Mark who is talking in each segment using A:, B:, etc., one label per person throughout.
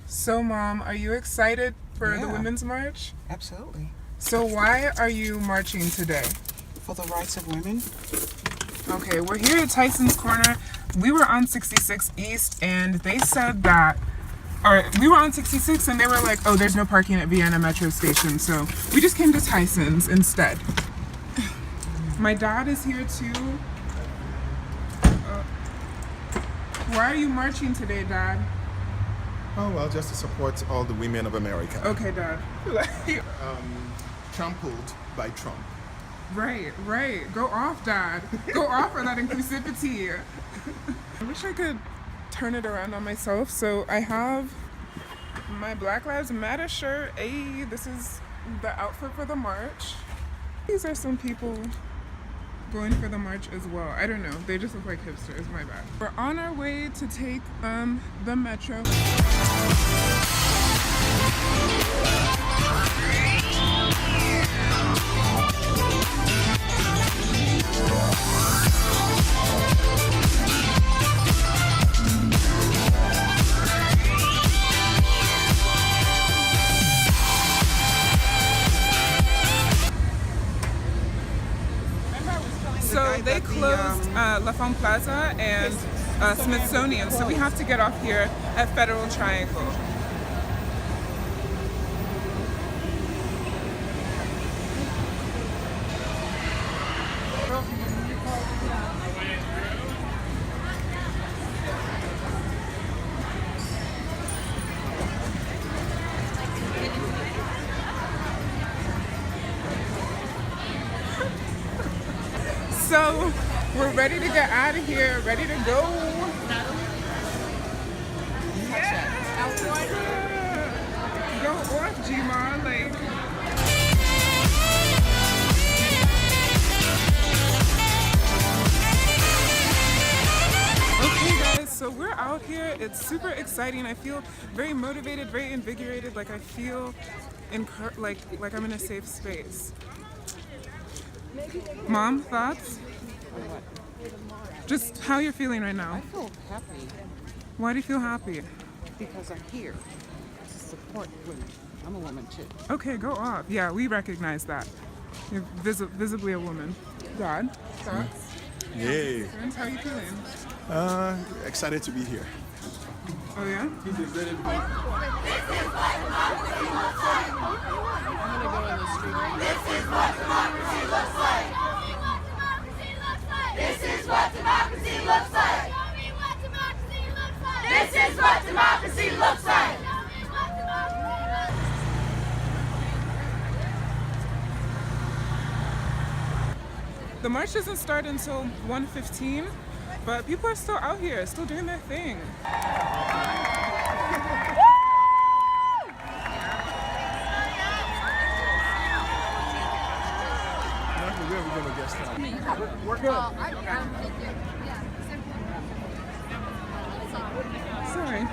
A: So, Mom, are you excited for the Women's March?
B: Absolutely.
A: So why are you marching today?
B: For the rights of women.
A: Okay, we're here at Tyson's Corner. We were on 66 East, and they said that, or we were on 66, and they were like, oh, there's no parking at Vienna Metro Station, so we just came to Tyson's instead. My dad is here too. Why are you marching today, Dad?
C: Oh, well, just to support all the women of America.
A: Okay, Dad.
C: Trampled by Trump.
A: Right. Go off, Dad. Go off for that inclusivity. I wish I could turn it around on myself. So I have my Black Lives Matter shirt. Hey, this is the outfit for the march. These are some people going for the march as well. I don't know. They just look like hipsters. My bad. We're on our way to take the metro. So they closed La Femme Plaza and Smithsonian, so we have to get off here at Federal Triangle. So we're ready to get out of here, ready to go. Yeah. Go off, G-Ma, like. Okay guys, so we're out here. It's super exciting. I feel very motivated, very invigorated. Like I feel like I'm in a safe space. Mom, thoughts? Just how you're feeling right now.
B: I feel happy.
A: Why do you feel happy?
B: Because I'm here to support women. I'm a woman too.
A: Okay, go off. Yeah, we recognize that. You're visibly a woman. God, thoughts?
C: Yay.
A: Friends, how are you feeling?
C: Excited to be here.
A: Oh yeah?
D: This is what democracy looks like. Show me what democracy looks like. This is what democracy looks like. Show me what democracy looks like.
A: The march doesn't start until 1:15, but people are still out here, still doing their thing.
C: Where are we going to get started?
A: We're good. Sorry.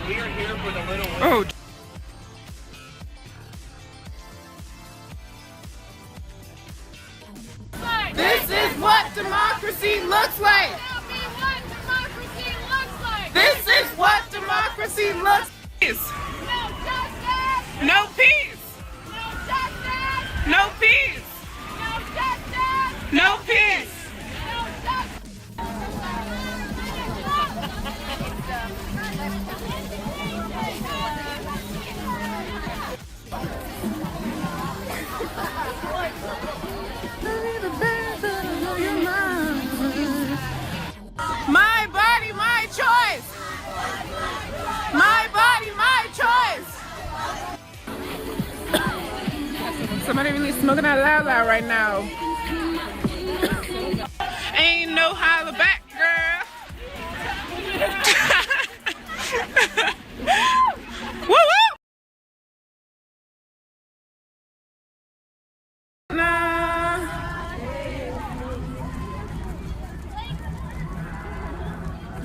E: We are here for the little one.
A: Oh. This is what democracy looks like.
D: Tell me what democracy looks like.
A: This is what democracy looks like.
D: No justice.
A: No peace.
D: No justice.
A: No peace.
D: No justice.
A: No peace. Somebody really smoking out loud right now. Ain't no holler back, girl. Woo woo! Nah.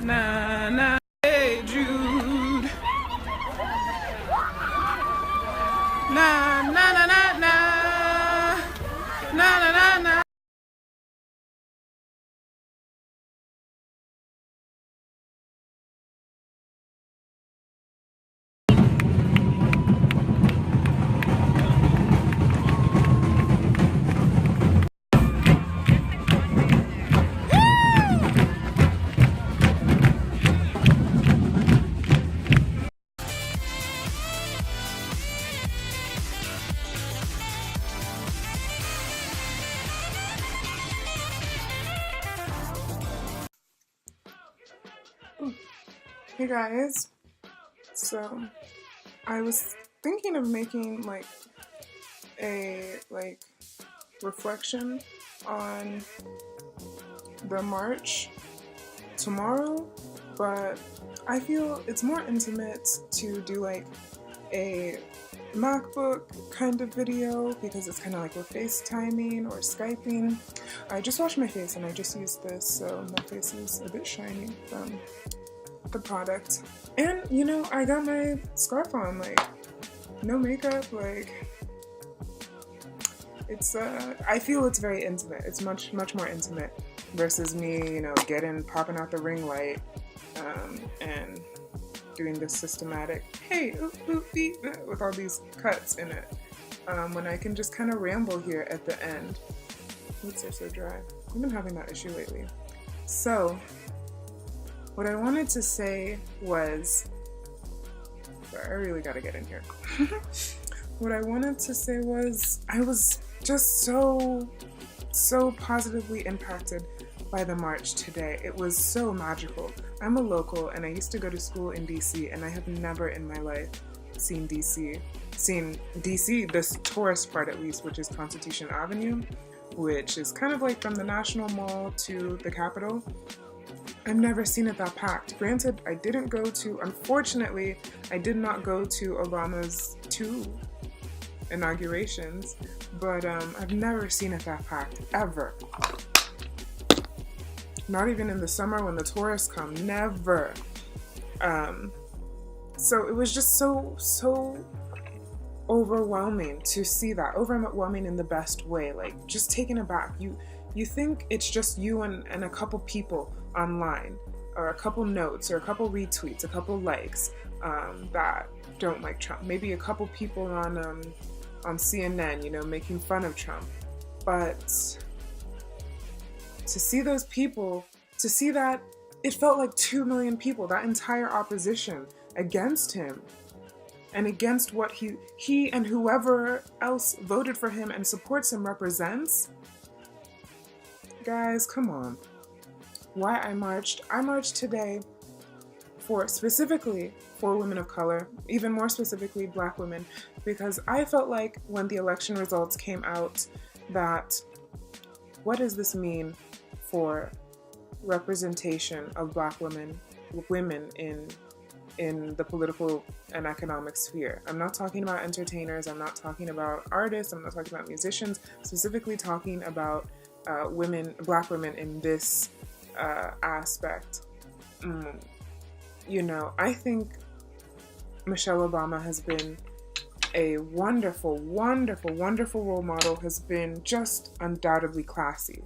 A: Nah, nah. Hey, Jude. Nah, nah, nah, nah, nah. Nah, nah, nah, nah. Hey guys, so I was thinking of making like a reflection on the march tomorrow, but I feel it's more intimate to do like a Macbook kind of video because it's kind of like we're FaceTiming or Skyping. I just washed my face and I just used this, so my face is a bit shiny from the product. And you know, I got my scarf on, like no makeup, like it's I feel it's very intimate. It's much more intimate versus me, you know, popping out the ring light and doing this systematic hey oop, oop, beep, with all these cuts in it, when I can just kind of ramble here at the end. Oops, they're so dry. I've been having that issue lately. So what I wanted to say was, sorry, I really gotta get in here. What I wanted to say was, I was just so positively impacted by the march today. It was so magical. I'm a local and I used to go to school in DC, and I have never in my life seen DC, this tourist part at least, which is Constitution Avenue, which is kind of like from the National Mall to the Capitol. I've never seen it that packed. Granted, unfortunately, I did not go to Obama's 2 inaugurations, but I've never seen it that packed, ever. Not even in the summer when the tourists come, never. So it was just so overwhelming to see that. Overwhelming in the best way, like just taken aback. You think it's just you and a couple people online, or a couple notes, or a couple retweets, a couple likes, that don't like Trump. Maybe a couple people on CNN, you know, making fun of Trump. But to see those people, to see that it felt like 2 million people, that entire opposition against him and against what he and whoever else voted for him and supports him represents. Guys, come on. Why I marched? I marched today specifically for women of color, even more specifically Black women, because I felt like when the election results came out that, what does this mean for representation of Black women in the political and economic sphere? I'm not talking about entertainers, I'm not talking about artists, I'm not talking about musicians, specifically talking about Black women in this aspect. You know, I think Michelle Obama has been a wonderful role model, has been just undoubtedly classy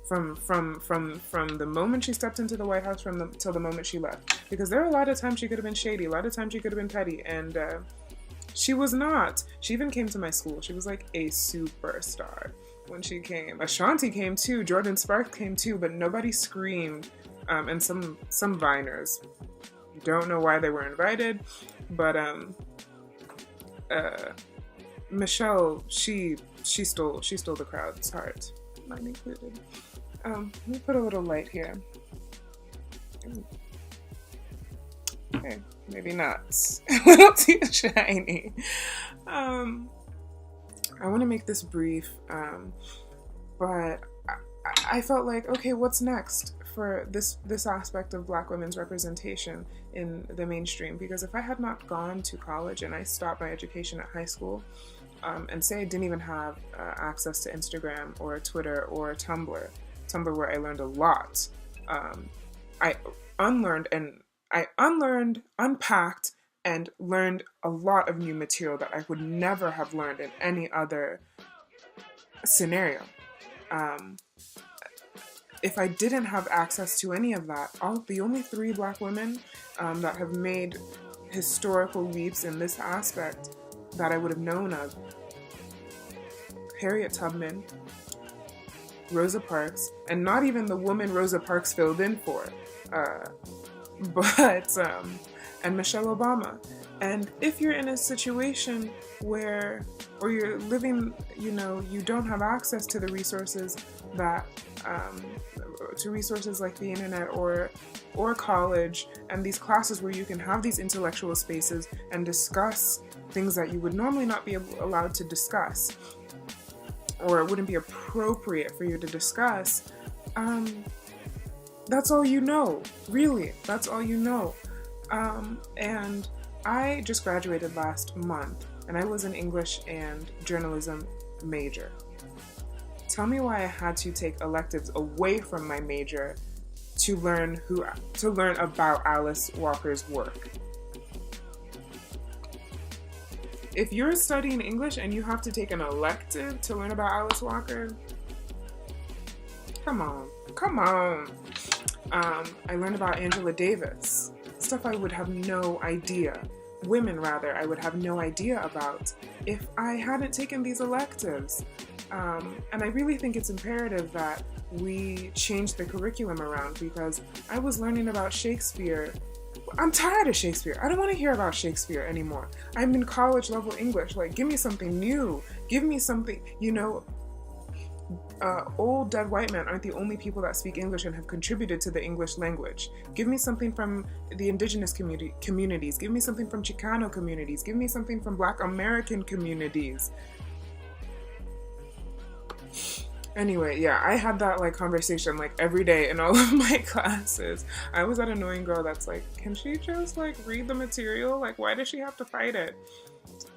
A: from the moment she stepped into the White House till the moment she left. Because there are a lot of times she could have been shady, a lot of times she could have been petty, and she was not. She even came to my school. She was like a superstar when she came. Ashanti came too, Jordan Sparks came too, but nobody screamed, and some Viners. Don't know why they were invited, but Michelle, she stole the crowd's heart, mine included. Let me put a little light here. Okay, maybe not. A little too shiny. I want to make this brief, but I felt like, okay, what's next for this aspect of Black women's representation in the mainstream? Because if I had not gone to college and I stopped my education at high school, and say I didn't even have access to Instagram or Twitter or Tumblr where I learned a lot, I unlearned, unpacked, and learned a lot of new material that I would never have learned in any other scenario. If I didn't have access to any of that, the only 3 Black women that have made historical leaps in this aspect that I would have known of: Harriet Tubman, Rosa Parks, and not even the woman Rosa Parks filled in for, and Michelle Obama. And if you're in a situation where, or you're living, you don't have access to the resources that, to resources like the internet or college and these classes where you can have these intellectual spaces and discuss things that you would normally not be allowed to discuss, or it wouldn't be appropriate for you to discuss, that's all you know, really. That's all you know. And I just graduated last month, and I was an English and journalism major. Tell me why I had to take electives away from my major to learn about Alice Walker's work. If you're studying English and you have to take an elective to learn about Alice Walker, come on. I learned about Angela Davis, stuff I would have no idea, women rather, I would have no idea about if I hadn't taken these electives. And I really think it's imperative that we change the curriculum around, because I was learning about Shakespeare. I'm tired of Shakespeare. I don't want to hear about Shakespeare anymore. I'm in college level English. Like, give me something new. Give me something, old dead white men aren't the only people that speak English and have contributed to the English language. Give me something from the indigenous communities. Give me something from Chicano communities. Give me something from Black American communities. Anyway, yeah, I had that conversation every day in all of my classes. I was that annoying girl that's like, can she just read the material? Why does she have to fight it?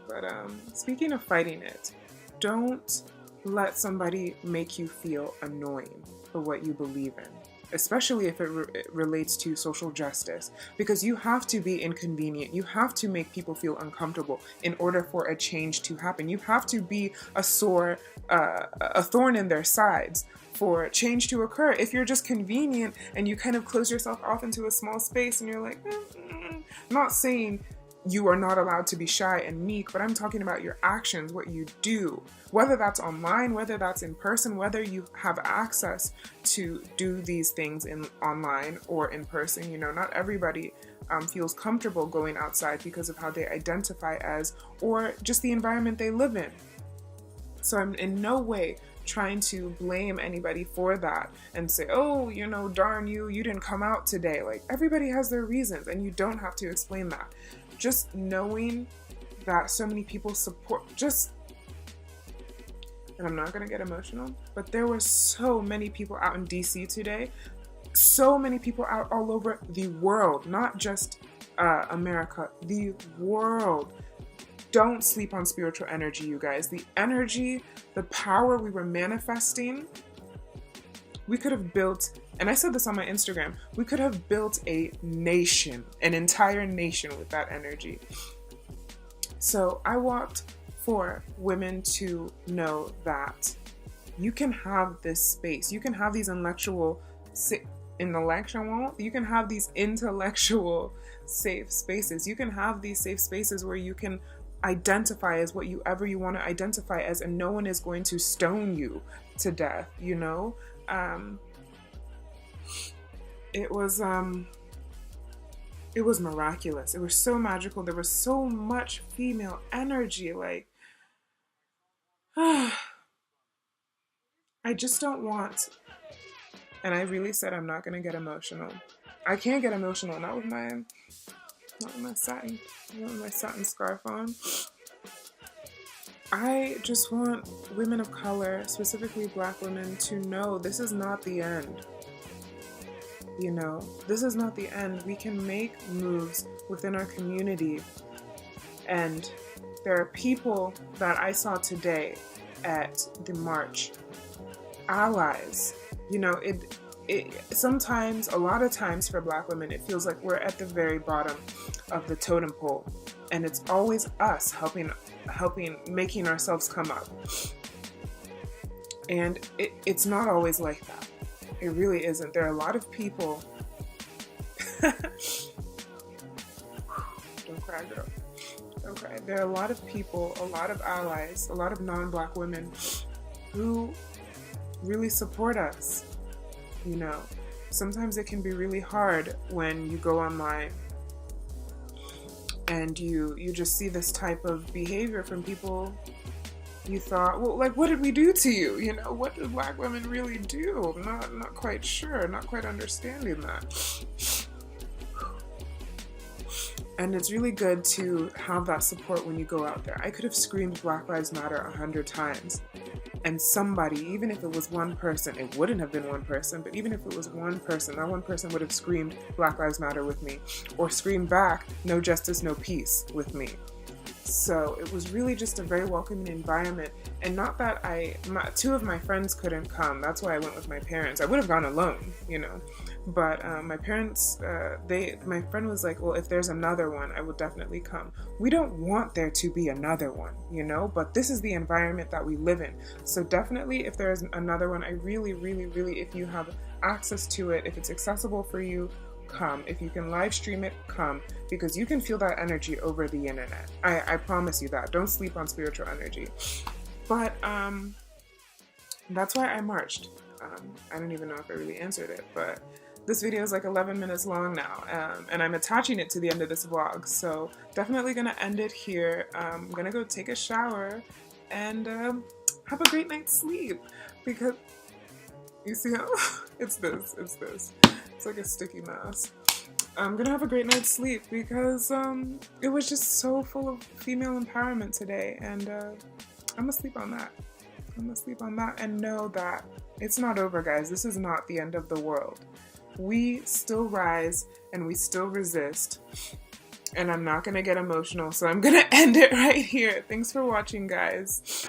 A: But speaking of fighting it, don't let somebody make you feel annoying for what you believe in, especially if it relates to social justice, because you have to be inconvenient. You have to make people feel uncomfortable in order for a change to happen. You have to be a thorn in their sides for change to occur. If you're just convenient and you kind of close yourself off into a small space and you're like, not saying you are not allowed to be shy and meek, but I'm talking about your actions, what you do, whether that's online, whether that's in person, whether you have access to do these things online or in person. Not everybody feels comfortable going outside because of how they identify as, or just the environment they live in. So I'm in no way trying to blame anybody for that and say, oh, darn you didn't come out today. Everybody has their reasons, and you don't have to explain that. Just knowing that so many people support, and I'm not going to get emotional, but there were so many people out in DC today, so many people out all over the world, not just America, the world. Don't sleep on spiritual energy, you guys. The energy, the power we were manifesting, we could have built, and I said this on my Instagram, we could have built a nation, an entire nation with that energy. So I want for women to know that you can have this space. You can have these intellectual safe spaces. You can have these safe spaces where you can identify as whatever you want to identify as, and no one is going to stone you to death, It was miraculous. It was so magical. There was so much female energy. I just don't want, and I really said I'm not going to get emotional. I can't get emotional, not with my satin scarf on. I just want women of color, specifically Black women, to know this is not the end. You know, this is not the end. We can make moves within our community. And there are people that I saw today at the march, allies. You know, sometimes, a lot of times for Black women, it feels like we're at the very bottom of the totem pole. And it's always us helping, making ourselves come up. And it's not always like that. It really isn't. There are a lot of people. Don't cry, girl. Don't cry. There are a lot of people, a lot of allies, a lot of non-Black women who really support us. You know, sometimes it can be really hard when you go online and you just see this type of behavior from people you thought, well, like, what did we do to you? You know, what did Black women really do? Not quite sure, not quite understanding that. And it's really good to have that support when you go out there. I could have screamed Black Lives Matter 100 times. And somebody, even if it was one person, it wouldn't have been one person, but even if it was one person, that one person would have screamed Black Lives Matter with me, or screamed back, no justice, no peace with me. So it was really just a very welcoming environment. And not that two of my friends couldn't come. That's why I went with my parents. I would have gone alone, you know. But my parents, my friend was like, well, if there's another one, I will definitely come. We don't want there to be another one, you know, but this is the environment that we live in. So definitely if there's another one, I really, really, really, if you have access to it, if it's accessible for you, come. If you can live stream it, come, because you can feel that energy over the internet. I promise you that. Don't sleep on spiritual energy. But that's why I marched. I don't even know if I really answered it, but this video is like 11 minutes long now, and I'm attaching it to the end of this vlog, so definitely gonna end it here. I'm gonna go take a shower and have a great night's sleep, because you see how it's this. It's like a sticky mess. I'm gonna have a great night's sleep because it was just so full of female empowerment today, and I'm gonna sleep on that. I'm gonna sleep on that and know that it's not over, guys. This is not the end of the world. We still rise and we still resist. And I'm not gonna get emotional, so I'm gonna end it right here. Thanks for watching, guys.